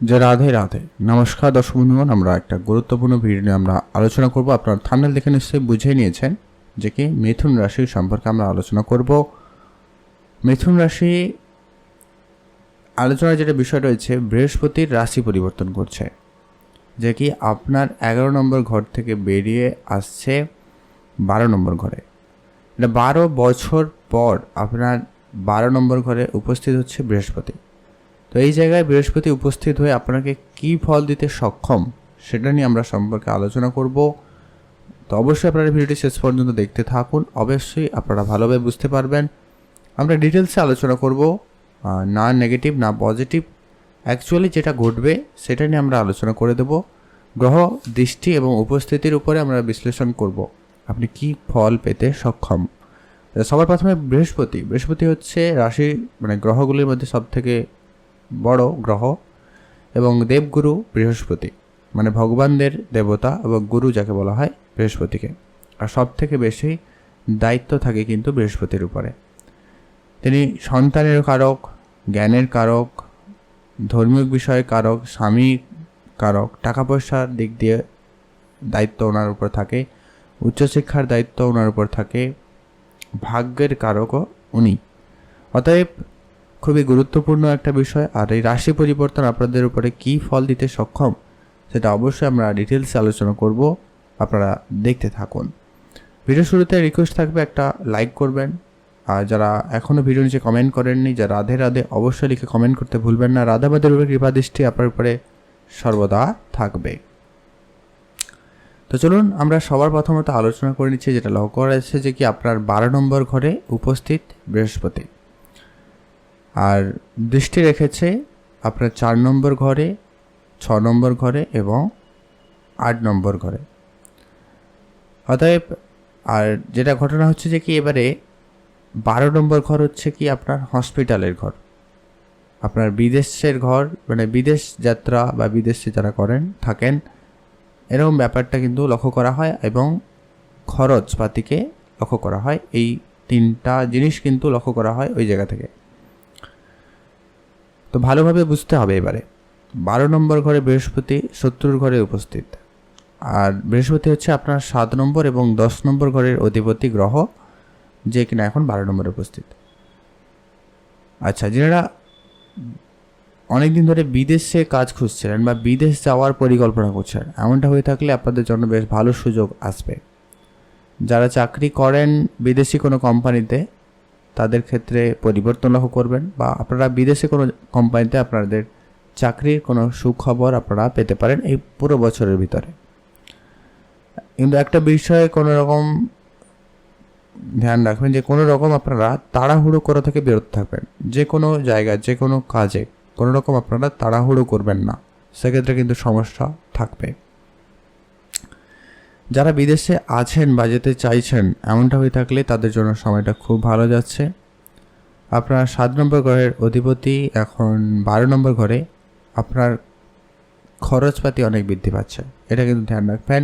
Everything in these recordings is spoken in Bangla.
যে রাধে রাধে। নমস্কার দর্শক বন্ধুগণ, আমরা একটা গুরুত্বপূর্ণ ভিডিও নিয়ে আমরা আলোচনা করব। আপনার থাম্বনেল দেখে নিশ্চয়ই বুঝে নিয়েছেন যে কি মিথুন রাশি সম্পর্কে আমরা আলোচনা করব। মিথুন রাশি আলোচনার যেটা বিষয় রয়েছে, বৃহস্পতির রাশি পরিবর্তন করছে, যে কি আপনার 11 নম্বর ঘর থেকে বেরিয়ে আসছে 12 নম্বর ঘরে। এটা 12 বছর পর আপনার 12 নম্বর ঘরে উপস্থিত হচ্ছে বৃহস্পতি। তো এই জায়গায় বৃহস্পতি উপস্থিত হয়ে আপনাকে কী ফল দিতে সক্ষম সেটা নিয়ে আমরা সম্পর্কে আলোচনা করব। তো অবশ্যই আপনারা ভিডিওটি শেষ পর্যন্ত দেখতে থাকুন, অবশ্যই আপনারা ভালোভাবে বুঝতে পারবেন। আমরা ডিটেলসে আলোচনা করব, না নেগেটিভ না পজিটিভ, অ্যাকচুয়ালি যেটা ঘটবে সেটা নিয়ে আমরা আলোচনা করে দেব। গ্রহ দৃষ্টি এবং উপস্থিতির উপরে আমরা বিশ্লেষণ করব আপনি কি ফল পেতে সক্ষম। সবার প্রথমে বৃহস্পতি হচ্ছে রাশি গ্রহগুলির মধ্যে সবথেকে বড় গ্রহ এবং দেবগুরু বৃহস্পতি, ভগবানদের দেবতা এবং গুরু যাকে বলা হয় বৃহস্পতিকে। আর সব থেকে বেশি দায়িত্ব থাকে কিন্তু বৃহস্পতির উপরে। তিনি সন্তানের কারক, জ্ঞানের কারক, ধর্মীয় বিষয়ের কারক, স্বামী কারক, টাকা পয়সার দিক দিয়ে দায়িত্ব ওনার উপর থাকে, উচ্চশিক্ষার দায়িত্ব ওনার উপর থাকে, ভাগ্যের কারকও উনি। অতএব খুবই গুরুত্বপূর্ণ একটা বিষয়। আর এই রাশি পরিবর্তন আপনাদের উপরে কী ফল দিতে সক্ষম সেটা অবশ্যই আমরা ডিটেলসে আলোচনা করব, আপনারা দেখতে থাকুন। ভিডিও শুরুতে রিকোয়েস্ট থাকবে একটা লাইক করবেন, আর যারা এখনও ভিডিও নিচে কমেন্ট করেননি, যা রাধে রাধে অবশ্যই লিখে কমেন্ট করতে ভুলবেন না। রাধাবাদের উপরে কৃপা দৃষ্টি আপনার উপরে সর্বদা থাকবে। তো চলুন আমরা সবার প্রথমত আলোচনা করে নিচ্ছি, যেটা লক্ষ্য করা যাচ্ছে যে কি আপনার 12 নম্বর ঘরে উপস্থিত বৃহস্পতি, আর দৃষ্টি রেখেছে আপনার 4 নম্বর ঘরে, 6 নম্বর ঘরে এবং 8 নম্বর ঘরে। অতএব আর যেটা ঘটনা হচ্ছে যে কি এবারে 12 নম্বর ঘর হচ্ছে কি আপনার হসপিটালের ঘর, আপনার বিদেশের ঘর, বিদেশ যাত্রা বা বিদেশে যারা থাকেন এরকম ব্যাপারটা কিন্তু লক্ষ্য করা হয় এবং খরচপাতিকে লক্ষ্য করা হয়। এই 3টা জিনিস কিন্তু লক্ষ্য করা হয় ওই জায়গা থেকে। তো ভালোভাবে বুঝতে হবে এবারে 12 নম্বর ঘরে বৃহস্পতি শত্রুর ঘরে উপস্থিত, আর বৃহস্পতি হচ্ছে আপনার 7 নম্বর এবং 10 নম্বর ঘরের অধিপতি গ্রহ, যে কিনা এখন 12 নম্বরে উপস্থিত। আচ্ছা, যারা অনেকদিন ধরে বিদেশে কাজ খুঁজছিলেন বা বিদেশ যাওয়ার পরিকল্পনা করছেন, এমনটা হয়ে থাকলে আপনাদের জন্য বেশ ভালো সুযোগ আসবে। যারা চাকরি করেন বিদেশি কোনো কোম্পানিতে, তাদের ক্ষেত্রে পরিবর্তন লক্ষ্য করবেন, বা আপনারা বিদেশে কোনো কোম্পানিতে আপনাদের চাকরির কোনো সুখবর আপনারা পেতে পারেন এই পুরো বছরের ভিতরে। কিন্তু একটা বিষয়ে কোনো রকম ধ্যান রাখবেন যে কোনো রকম আপনারা তাড়াহুড়ো করা থেকে বিরত থাকবেন। যে কোনো জায়গায় যে কোনো কাজে কোনো রকম আপনারা তাড়াহুড়ো করবেন না, সেক্ষেত্রে কিন্তু সমস্যা থাকবে। যারা বিদেশে আছেন বা যেতে চাইছেন, এমনটা হয়ে থাকলে তাদের জন্য সময়টা খুব ভালো যাচ্ছে। আপনার 7 নম্বর ঘরের অধিপতি এখন 12 নম্বর ঘরে, আপনার খরচপাতি অনেক বৃদ্ধি পাচ্ছে, এটা কিন্তু ধ্যান রাখবেন।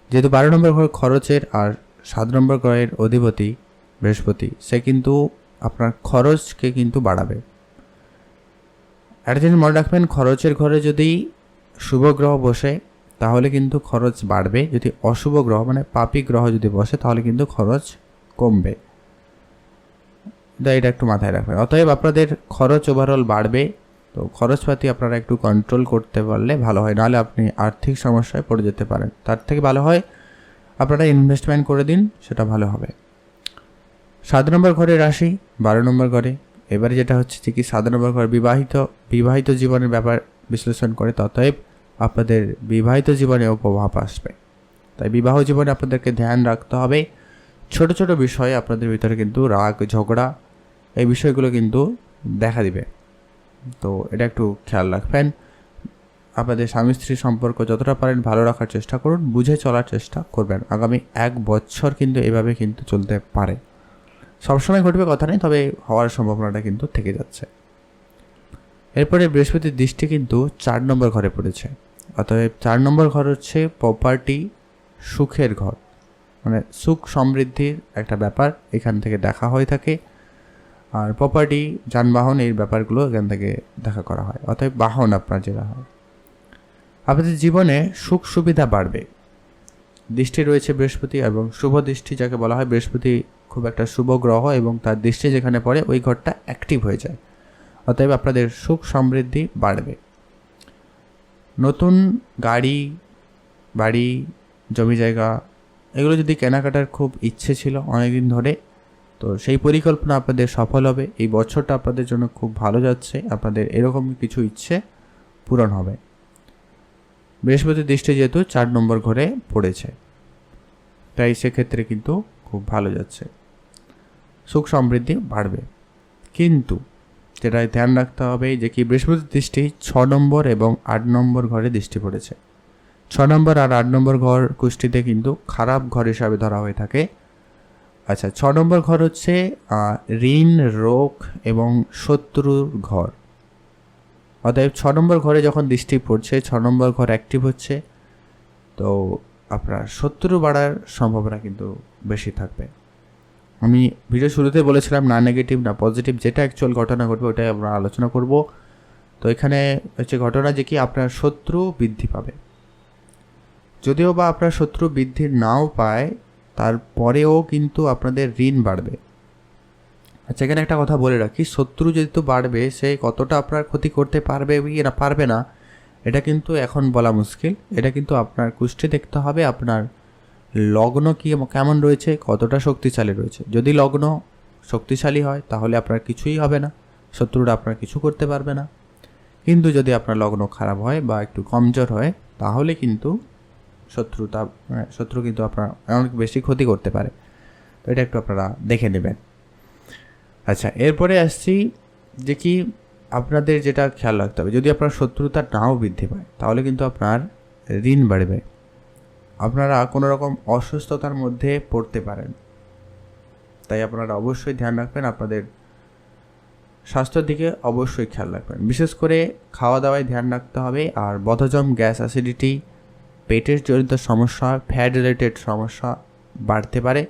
যেহেতু 12 নম্বর ঘর খরচের আর 7 নম্বর ঘরের অধিপতি বৃহস্পতি, সে কিন্তু আপনার খরচকে কিন্তু বাড়াবে। একটা জিনিস মনে রাখবেন, খরচের ঘরে যদি শুভ গ্রহ বসে তাহলে কিন্তু খরচ বাড়বে, যদি অশুভ গ্রহ পাপী গ্রহ যদি বসে তাহলে কিন্তু খরচ কমবে। এটা একটু মাথায় রাখবেন। অতএব আপনাদের খরচ ওভারঅল বাড়বে, তো খরচপাতি আপনারা একটু কন্ট্রোল করতে পারলে ভালো হয়, নাহলে আপনি আর্থিক সমস্যায় পড়ে যেতে পারেন। তার থেকে ভালো হয় আপনারা ইনভেস্টমেন্ট করে দিন, সেটা ভালো হবে। 7 নম্বর ঘরে রাশি 12 নম্বর ঘরে। এবারে যেটা হচ্ছে যে কি 7 নম্বর ঘর বিবাহিত জীবনের ব্যাপার বিশ্লেষণ করে, অতএব আপনাদের বিবাহিত জীবনেও প্রভাব আসবে। তাই বিবাহ জীবনে আপনাদেরকে ধ্যান রাখতে হবে। ছোট ছোট বিষয়ে আপনাদের ভিতরে কিন্তু রাগ ঝগড়া এই বিষয়গুলো কিন্তু দেখা দিবে, তো এটা একটু খেয়াল রাখবেন। আপনাদের স্বামী স্ত্রীর সম্পর্ক যতটা পারেন ভালো রাখার চেষ্টা করুন, বুঝে চলার চেষ্টা করবেন। আগামী 1 বছর কিন্তু এভাবে কিন্তু চলতে পারে, সবসময় ঘটবে কথা নেই, তবে হওয়ার সম্ভাবনাটা কিন্তু থেকে যাচ্ছে। এরপরে বৃহস্পতির দৃষ্টি কিন্তু 4 নম্বর ঘরে পড়েছে, অতএব 4 নম্বর ঘর হচ্ছে প্রপার্টি, সুখের ঘর, সুখ সমৃদ্ধির একটা ব্যাপার এখান থেকে দেখা হয়ে থাকে। আর প্রপার্টি, যানবাহন, এই ব্যাপারগুলো এখান থেকে দেখা করা হয়। অতএব বাহন আপনার যেটা হয়, আপনাদের জীবনে সুখ সুবিধা বাড়বে। দৃষ্টি রয়েছে বৃহস্পতি, এবং শুভ দৃষ্টি যাকে বলা হয়, বৃহস্পতি খুব একটা শুভ গ্রহ এবং তার দৃষ্টি যেখানে পড়ে ওই ঘরটা অ্যাক্টিভ হয়ে যায়। অতএব আপনাদের সুখ সমৃদ্ধি বাড়বে। নতুন গাড়ি, বাড়ি, জমি জায়গা এগুলো যদি কেনাকাটার খুব ইচ্ছে ছিল অনেকদিন ধরে, তো সেই পরিকল্পনা আপনাদের সফল হবে। এই বছরটা আপনাদের জন্য খুব ভালো যাচ্ছে, আপনাদের এরকম কিছু ইচ্ছে পূরণ হবে। বৃহস্পতির দৃষ্টি যেহেতু 4 নম্বর ঘরে পড়েছে, তাই সেক্ষেত্রে কিন্তু খুব ভালো যাচ্ছে, সুখ সমৃদ্ধি বাড়বে। কিন্তু যেটা ধ্যান রাখতে হবে যে কি বৃহস্পতির দৃষ্টি 6 নম্বর এবং 8 নম্বর ঘরে দৃষ্টি পড়েছে। 6 নম্বর আর 8 নম্বর ঘর কুষ্টিতে কিন্তু খারাপ ঘর হিসাবে ধরা হয়ে থাকে। আচ্ছা, 6 নম্বর ঘর হচ্ছে ঋণ, রোগ এবং শত্রুর ঘর। অতএব 6 নম্বর ঘরে যখন দৃষ্টি পড়ছে, 6 নম্বর ঘর অ্যাক্টিভ হচ্ছে, তো আপনার শত্রু বাড়ার সম্ভাবনা কিন্তু বেশি থাকবে। আমি ভিডিও শুরুতে বলেছিলাম না নেগেটিভ না পজিটিভ, যেটা অ্যাকচুয়াল ঘটনা ঘটবে ওটাই আমরা আলোচনা করব। তো এখানে হচ্ছে ঘটনা যে কি আপনার শত্রু বৃদ্ধি পাবে। যদিও বা আপনার শত্রু বৃদ্ধি নাও পায়, তারপরেও কিন্তু আপনাদের ঋণ বাড়বে। আচ্ছা, এখানে একটা কথা বলে রাখি, শত্রু যেহেতু বাড়বে, সে কতটা আপনার ক্ষতি করতে পারবে কি না পারবে না এটা কিন্তু এখন বলা মুশকিল। এটা কিন্তু আপনার কুষ্টি দেখতে হবে, আপনার লগ্ন কি কেমন রয়েছে, কতটা শক্তিশালী রয়েছে। যদি লগ্ন শক্তিশালী হয় তাহলে আপনার কিছুই হবে না, শত্রুরা আপনার কিছু করতে পারবে না। কিন্তু যদি আপনার লগ্ন খারাপ হয় বা একটু কমজোর হয়, তাহলে কিন্তু শত্রু কিন্তু আপনার অনেক বেশি ক্ষতি করতে পারে। তো এটা একটু আপনারা দেখে নেবেন। আচ্ছা, এরপরে আসছি যে কি আপনাদের যেটা খেয়াল রাখতে হবে, যদি আপনার শত্রুতা নাও বৃদ্ধি পায় তাহলে কিন্তু আপনার ঋণ বাড়বে। আপনারা কোনো রকম অসুস্থতার মধ্যে পড়তে পারেন, তাই আপনারা অবশ্যই ধ্যান রাখবেন, আপনাদের স্বাস্থ্যের দিকে অবশ্যই খেয়াল রাখবেন। বিশেষ করে খাওয়া দাওয়ায় ধ্যান রাখতে হবে। আর বদহজম, গ্যাস, অ্যাসিডিটি, পেটের জনিত সমস্যা, ফ্যাট রিলেটেড সমস্যা বাড়তে পারে,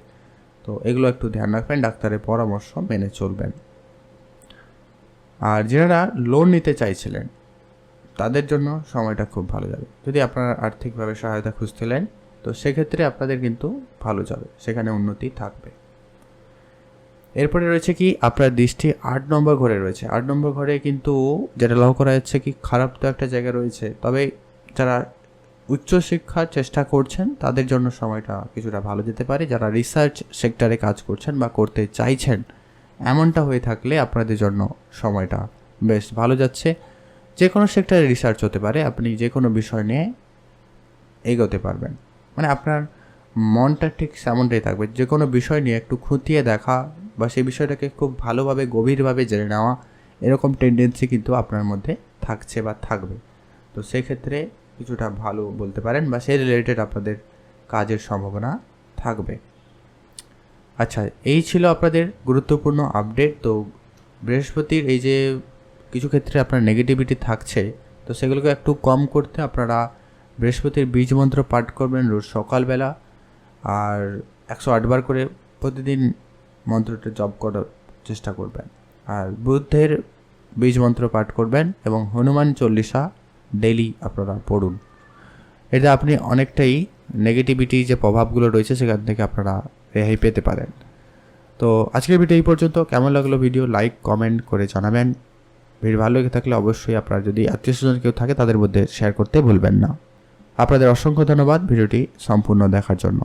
তো এগুলো একটু ধ্যান রাখবেন, ডাক্তারের পরামর্শ মেনে চলবেন। আর যারা লোন নিতে চাইছিলেন তাদের জন্য সময়টা খুব ভালো যাবে। যদি আপনারা আর্থিকভাবে সহায়তা খুঁজছিলেন, তো সেক্ষেত্রে আপনাদের কিন্তু ভালো যাবে, সেখানে উন্নতি থাকবে। এরপরে রয়েছে কি আপনার দৃষ্টি 8 নম্বর ঘরে রয়েছে। 8 নম্বর ঘরে কিন্তু যেটা লক্ষ্য করা যাচ্ছে কি খারাপ তো একটা জায়গা রয়েছে, তবে যারা উচ্চশিক্ষার চেষ্টা করছেন তাদের জন্য সময়টা কিছুটা ভালো যেতে পারে। যারা রিসার্চ সেক্টরে কাজ করছেন বা করতে চাইছেন, এমনটা হয়ে থাকলে আপনাদের জন্য সময়টা বেশ ভালো যাচ্ছে। যে কোনো সেক্টরে রিসার্চ হতে পারে, আপনি যে কোনো বিষয় নিয়ে এগোতে পারবেন, মানে আপনার মনটা ঠিক সেমনটাই থাকবে। যে কোনো বিষয় নিয়ে একটু খুঁটিয়ে দেখা বা সেই বিষয়টাকে খুব ভালোভাবে গভীরভাবে জেনে নেওয়া, এরকম টেন্ডেন্সি কিন্তু আপনার মধ্যে থাকছে বা থাকবে। তো সেক্ষেত্রে কিছুটা ভালো বলতে পারেন বা সেই রিলেটেড আপনাদের কাজের সম্ভাবনা থাকবে। আচ্ছা, এই ছিল আপনাদের গুরুত্বপূর্ণ আপডেট। তো বৃহস্পতির এই যে কিছু ক্ষেত্রে আপনার নেগেটিভিটি থাকছে, তো সেগুলোকে একটু কম করতে আপনারা বৃহস্পতির বীজ মন্ত্র পাঠ করবেন রোজ সকালবেলা, আর 108 বার করে প্রতিদিন মন্ত্রটা জপ করার চেষ্টা করবেন। আর বুদ্ধের বীজ মন্ত্র পাঠ করবেন এবং হনুমান চল্লিশা ডেইলি আপনারা পড়ুন। এটা আপনি অনেকটাই নেগেটিভিটি যে প্রভাবগুলো রয়েছে সেখান থেকে আপনারা রেহাই পেতে পারেন। তো আজকের ভিডিও এই পর্যন্ত। কেমন লাগলো ভিডিও লাইক কমেন্ট করে জানাবেন। ভিডিও ভালো লেগে থাকলে অবশ্যই আপনার যদি আত্মীয়স্বজন কেউ থাকে তাদের মধ্যে শেয়ার করতে ভুলবেন না। আপনাদের অসংখ্য ধন্যবাদ ভিডিওটি সম্পূর্ণ দেখার জন্য।